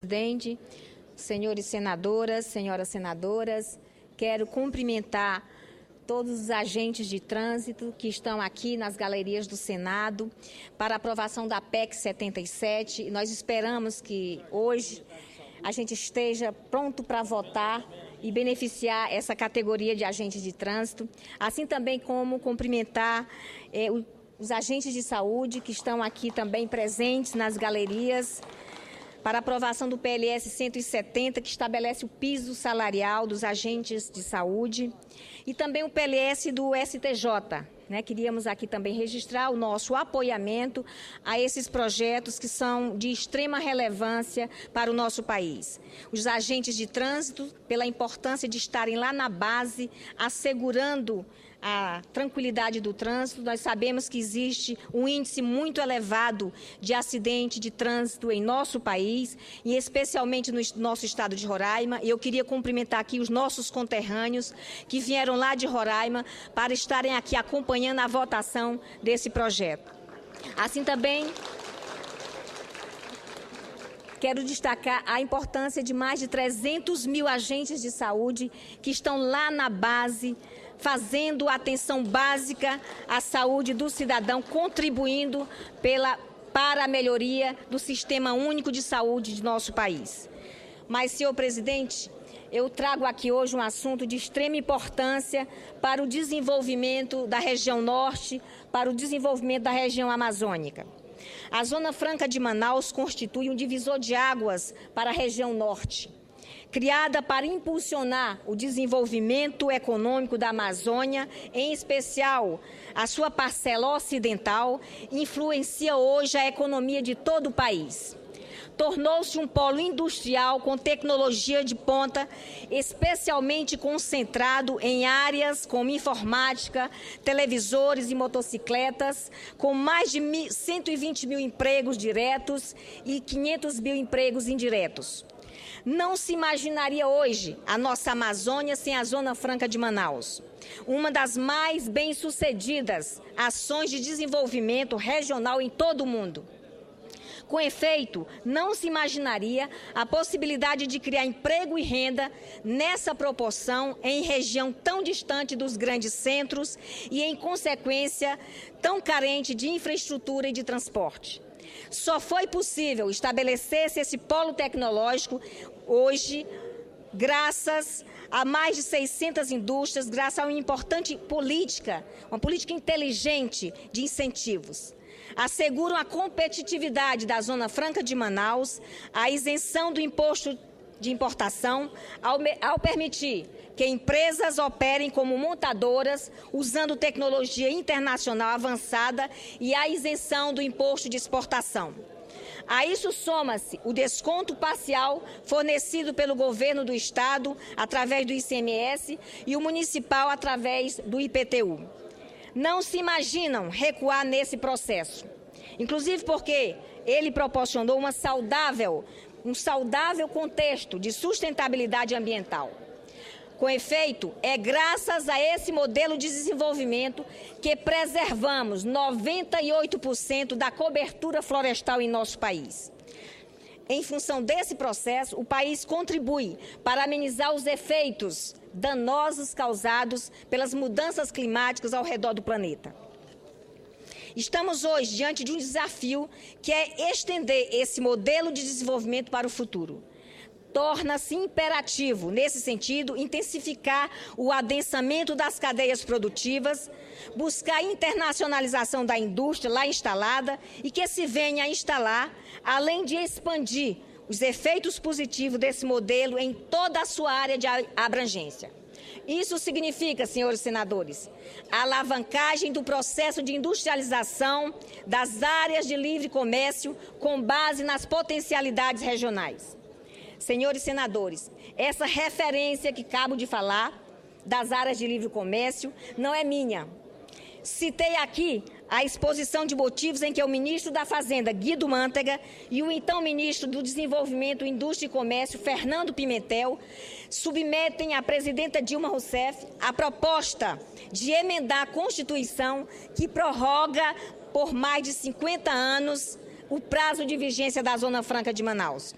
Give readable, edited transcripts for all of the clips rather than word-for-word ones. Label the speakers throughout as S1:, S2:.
S1: Presidente, senhores senhoras senadoras, quero cumprimentar todos os agentes de trânsito que estão aqui nas galerias do Senado para a aprovação da PEC 77. Nós esperamos que hoje a gente esteja pronto para votar e beneficiar essa categoria de agentes de trânsito, assim também como cumprimentar os agentes de saúde que estão aqui também presentes nas galerias, para a aprovação do PLS 170, que estabelece o piso salarial dos agentes de saúde, e também o PLS do STJ. Queríamos aqui também registrar o nosso apoiamento a esses projetos que são de extrema relevância para o nosso país. Os agentes de trânsito, pela importância de estarem lá na base, assegurando a tranquilidade do trânsito. Nós sabemos que existe um índice muito elevado de acidente de trânsito em nosso país, e especialmente no nosso estado de Roraima. E eu queria cumprimentar aqui os nossos conterrâneos que vieram lá de Roraima para estarem aqui acompanhando a votação desse projeto. Assim também quero destacar a importância de mais de 300 mil agentes de saúde que estão lá na base, fazendo atenção básica à saúde do cidadão, contribuindo para a melhoria do Sistema Único de Saúde de nosso país. Mas, senhor presidente, eu trago aqui hoje um assunto de extrema importância para o desenvolvimento da região norte, para o desenvolvimento da região amazônica. A Zona Franca de Manaus constitui um divisor de águas para a região norte, criada para impulsionar o desenvolvimento econômico da Amazônia, em especial a sua parcela ocidental, influencia hoje a economia de todo o país. Tornou-se um polo industrial com tecnologia de ponta, especialmente concentrado em áreas como informática, televisores e motocicletas, com mais de 120 mil empregos diretos e 500 mil empregos indiretos. Não se imaginaria hoje a nossa Amazônia sem a Zona Franca de Manaus, uma das mais bem-sucedidas ações de desenvolvimento regional em todo o mundo. Com efeito, não se imaginaria a possibilidade de criar emprego e renda nessa proporção em região tão distante dos grandes centros e, em consequência, tão carente de infraestrutura e de transporte. Só foi possível estabelecer-se esse polo tecnológico hoje, graças a mais de 600 indústrias, graças a uma importante política, uma política inteligente de incentivos. Asseguram a competitividade da Zona Franca de Manaus, a isenção do imposto de importação, ao permitir que empresas operem como montadoras, usando tecnologia internacional avançada, e a isenção do imposto de exportação. A isso soma-se o desconto parcial fornecido pelo governo do Estado, através do ICMS, e o municipal, através do IPTU. Não se imaginam recuar nesse processo, inclusive porque ele proporcionou um saudável contexto de sustentabilidade ambiental. Com efeito, é graças a esse modelo de desenvolvimento que preservamos 98% da cobertura florestal em nosso país. Em função desse processo, o país contribui para amenizar os efeitos danosos causados pelas mudanças climáticas ao redor do planeta. Estamos hoje diante de um desafio que é estender esse modelo de desenvolvimento para o futuro. Torna-se imperativo, nesse sentido, intensificar o adensamento das cadeias produtivas, buscar a internacionalização da indústria lá instalada e que se venha a instalar, além de expandir os efeitos positivos desse modelo em toda a sua área de abrangência. Isso significa, senhores senadores, a alavancagem do processo de industrialização das áreas de livre comércio com base nas potencialidades regionais. Senhores senadores, essa referência que acabo de falar das áreas de livre comércio não é minha. Citei aqui a exposição de motivos em que o ministro da Fazenda, Guido Mantega, e o então ministro do Desenvolvimento, Indústria e Comércio, Fernando Pimentel, submetem à presidenta Dilma Rousseff a proposta de emendar a Constituição que prorroga por mais de 50 anos o prazo de vigência da Zona Franca de Manaus.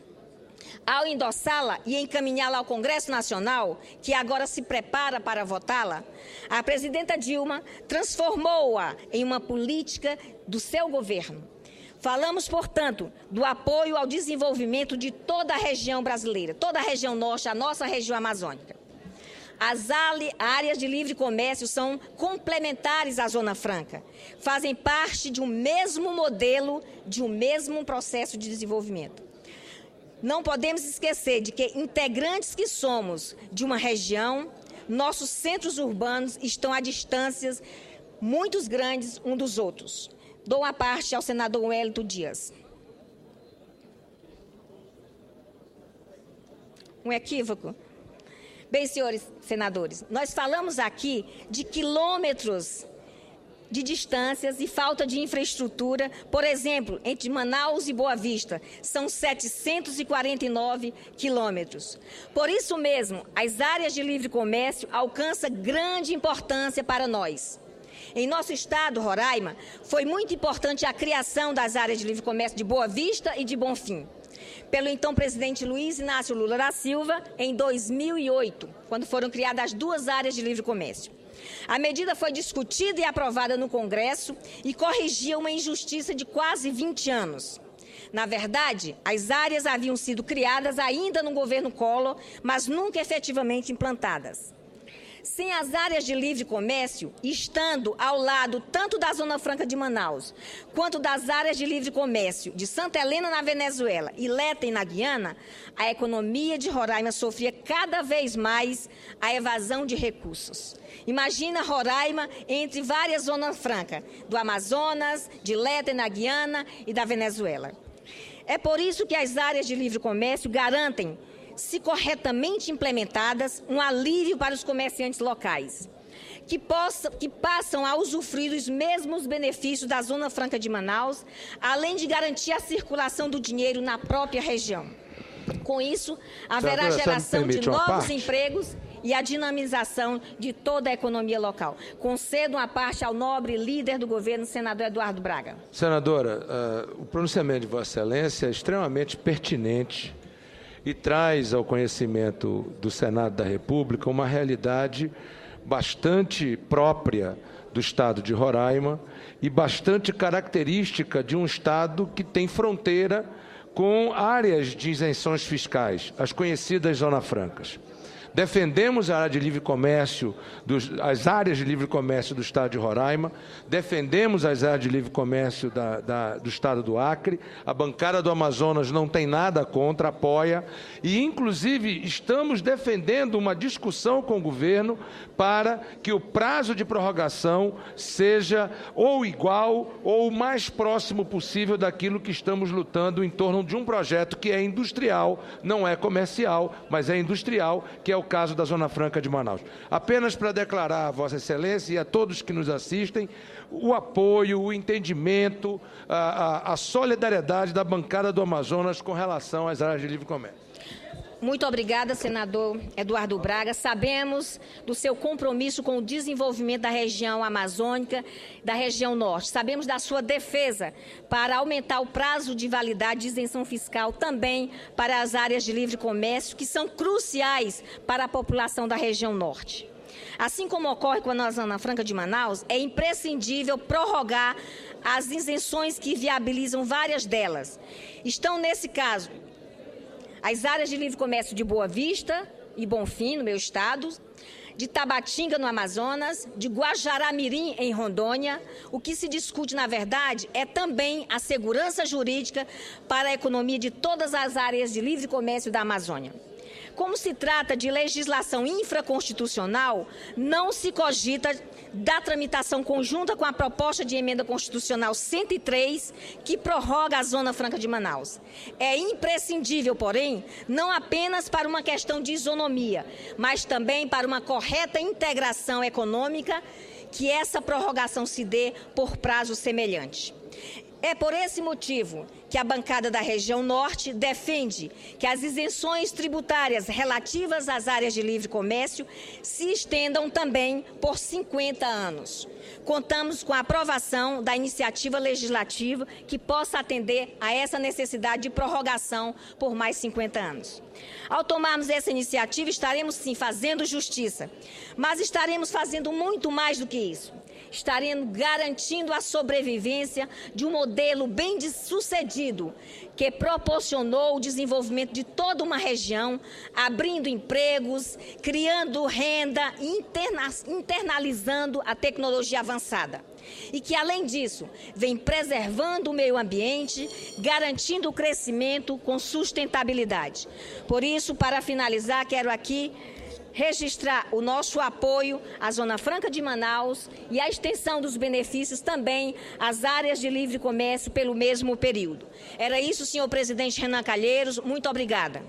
S1: Ao endossá-la e encaminhá-la ao Congresso Nacional, que agora se prepara para votá-la, a presidenta Dilma transformou-a em uma política do seu governo. Falamos, portanto, do apoio ao desenvolvimento de toda a região brasileira, toda a região norte, a nossa região amazônica. As áreas de livre comércio são complementares à Zona Franca, fazem parte de um mesmo modelo, de um mesmo processo de desenvolvimento. Não podemos esquecer de que, integrantes que somos de uma região, nossos centros urbanos estão a distâncias muito grandes uns dos outros. Dou a parte ao senador Wellington Dias. Um equívoco? Bem, senhores senadores, nós falamos aqui de quilômetros de distâncias e falta de infraestrutura. Por exemplo, entre Manaus e Boa Vista, são 749 quilômetros. Por isso mesmo, as áreas de livre comércio alcançam grande importância para nós. Em nosso estado, Roraima, foi muito importante a criação das áreas de livre comércio de Boa Vista e de Bonfim, pelo então presidente Luiz Inácio Lula da Silva, em 2008, quando foram criadas as duas áreas de livre comércio. A medida foi discutida e aprovada no Congresso e corrigia uma injustiça de quase 20 anos. Na verdade, as áreas haviam sido criadas ainda no governo Collor, mas nunca efetivamente implantadas. Sem as áreas de livre comércio, estando ao lado tanto da Zona Franca de Manaus, quanto das áreas de livre comércio de Santa Helena, na Venezuela, e Leten, na Guiana, a economia de Roraima sofria cada vez mais a evasão de recursos. Imagina Roraima entre várias zonas francas, do Amazonas, de Leten, na Guiana e da Venezuela. É por isso que as áreas de livre comércio garantem, se corretamente implementadas, um alívio para os comerciantes locais, que passam a usufruir dos mesmos benefícios da Zona Franca de Manaus, além de garantir a circulação do dinheiro na própria região. Com isso, haverá geração de novos empregos e a dinamização de toda a economia local. Concedo uma parte ao nobre líder do governo, senador Eduardo Braga.
S2: Senadora, o pronunciamento de Vossa Excelência é extremamente pertinente e traz ao conhecimento do Senado da República uma realidade bastante própria do estado de Roraima e bastante característica de um estado que tem fronteira com áreas de isenções fiscais, as conhecidas zonas francas. Defendemos a área de livre comércio, as áreas de livre comércio do estado de Roraima, defendemos as áreas de livre comércio do estado do Acre, a bancada do Amazonas não tem nada contra, apoia, e inclusive estamos defendendo uma discussão com o governo para que o prazo de prorrogação seja ou igual ou o mais próximo possível daquilo que estamos lutando em torno de um projeto que é industrial, não é comercial, mas é industrial, que é o caso da Zona Franca de Manaus. Apenas para declarar a Vossa Excelência e a todos que nos assistem o apoio, o entendimento, a solidariedade da bancada do Amazonas com relação às áreas de livre comércio.
S1: Muito obrigada, senador Eduardo Braga. Sabemos do seu compromisso com o desenvolvimento da região amazônica, da região norte. Sabemos da sua defesa para aumentar o prazo de validade de isenção fiscal também para as áreas de livre comércio, que são cruciais para a população da região norte. Assim como ocorre com a Zona Franca de Manaus, é imprescindível prorrogar as isenções que viabilizam várias delas. Estão, nesse caso, as áreas de livre comércio de Boa Vista e Bonfim, no meu estado, de Tabatinga, no Amazonas, de Guajará-Mirim, em Rondônia. O que se discute, na verdade, é também a segurança jurídica para a economia de todas as áreas de livre comércio da Amazônia. Como se trata de legislação infraconstitucional, não se cogita da tramitação conjunta com a proposta de emenda constitucional 103, que prorroga a Zona Franca de Manaus. É imprescindível, porém, não apenas para uma questão de isonomia, mas também para uma correta integração econômica, que essa prorrogação se dê por prazo semelhante. É por esse motivo que a bancada da região norte defende que as isenções tributárias relativas às áreas de livre comércio se estendam também por 50 anos. Contamos com a aprovação da iniciativa legislativa que possa atender a essa necessidade de prorrogação por mais 50 anos. Ao tomarmos essa iniciativa, estaremos sim fazendo justiça, mas estaremos fazendo muito mais do que isso. Estaremos garantindo a sobrevivência de um modelo bem-sucedido que proporcionou o desenvolvimento de toda uma região, abrindo empregos, criando renda e internalizando a tecnologia avançada. E que, além disso, vem preservando o meio ambiente, garantindo o crescimento com sustentabilidade. Por isso, para finalizar, quero aqui registrar o nosso apoio à Zona Franca de Manaus e a extensão dos benefícios também às áreas de livre comércio pelo mesmo período. Era isso, senhor presidente Renan Calheiros. Muito obrigada.